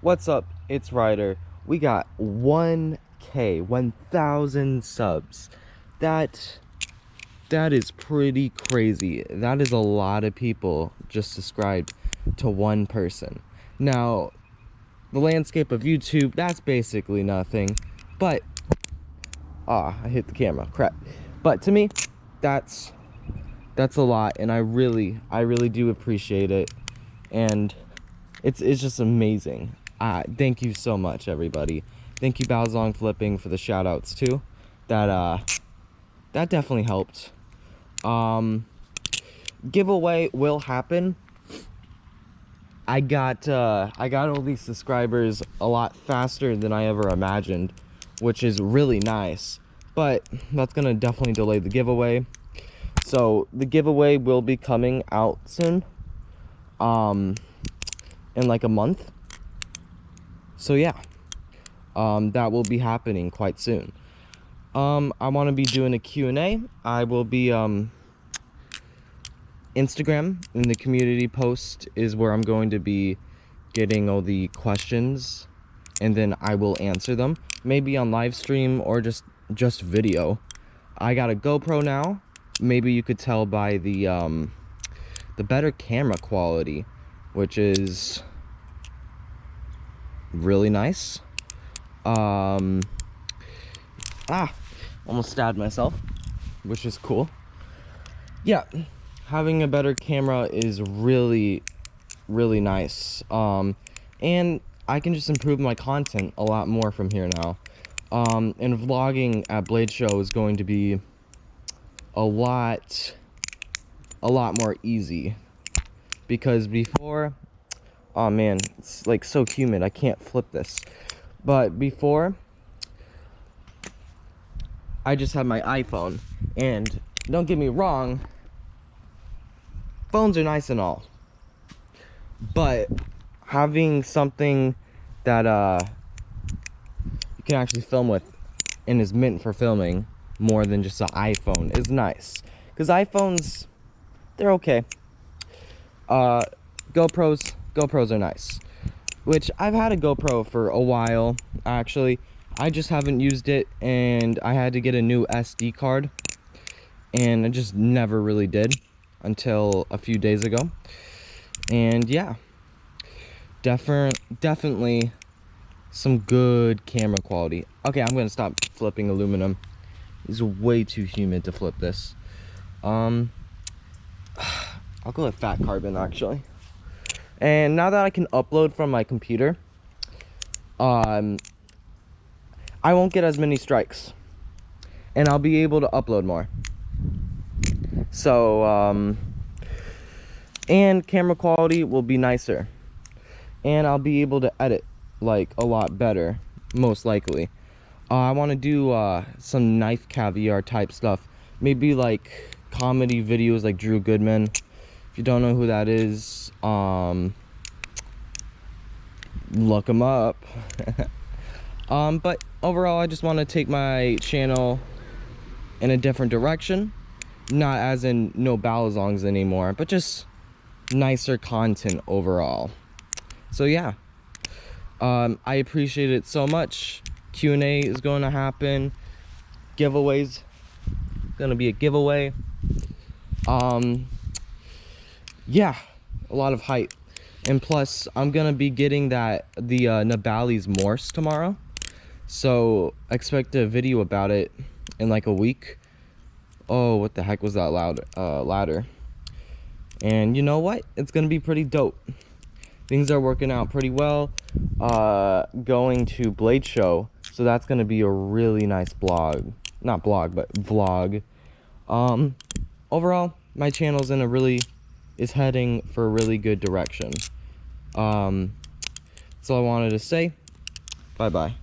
What's up? It's Ryder. We got 1K, 1,000 subs. That is pretty crazy. That is a lot of people just subscribed to one person. Now, the landscape of YouTube, that's basically nothing. But, I hit the camera, crap. But to me, that's a lot, and I really do appreciate it. And it's just amazing. Thank you so much, everybody. Thank you, Balisong Flipping, for the shout outs too. That definitely helped. Giveaway will happen. I got all these subscribers a lot faster than I ever imagined, which is really nice. But that's gonna definitely delay the giveaway. So the giveaway will be coming out soon. In like a month. So yeah, that will be happening quite soon. I want to be doing a Q&A. I will be Instagram, in the community post is where I'm going to be getting all the questions, and then I will answer them, maybe on live stream or just video. I got a GoPro now. Maybe you could tell by the better camera quality, which is really nice. Almost stabbed myself, which is cool. Yeah, having a better camera is really nice. And I can just improve my content a lot more from here now. And vlogging at Blade Show is going to be a lot more easy, because before, oh man, it's like so humid, I can't flip this. But before, I just had my iPhone, and don't get me wrong, phones are nice and all, but having something that you can actually film with and is meant for filming more than just an iPhone is nice. Because iPhones, they're okay. GoPros are nice, which I've had a GoPro for a while, actually. I just haven't used it, and I had to get a new SD card, and I just never really did until a few days ago. And yeah, definitely some good camera quality. Okay, I'm gonna stop flipping aluminum. It's way too humid to flip this. I'll go with fat carbon, actually. And now that I can upload from my computer, I won't get as many strikes, and I'll be able to upload more. So, and camera quality will be nicer, and I'll be able to edit like a lot better, most likely. I want to do some knife caviar type stuff, maybe like comedy videos like Drew Goodman. If you don't know who that is, look him up. But overall, I just want to take my channel in a different direction. Not as in no Balisongs anymore, but just nicer content overall. So yeah, I appreciate it so much. Q&A is going to happen. Giveaways, gonna be a giveaway. Yeah, a lot of hype. And plus, I'm gonna be getting the Nabali's Morse tomorrow, so expect a video about it in like a week. Oh, what the heck was that ladder? And you know what? It's gonna be pretty dope. Things are working out pretty well. Going to Blade Show, so that's gonna be a really nice vlog. Overall, my channel's is heading for a really good direction. That's all I wanted to say. Bye bye.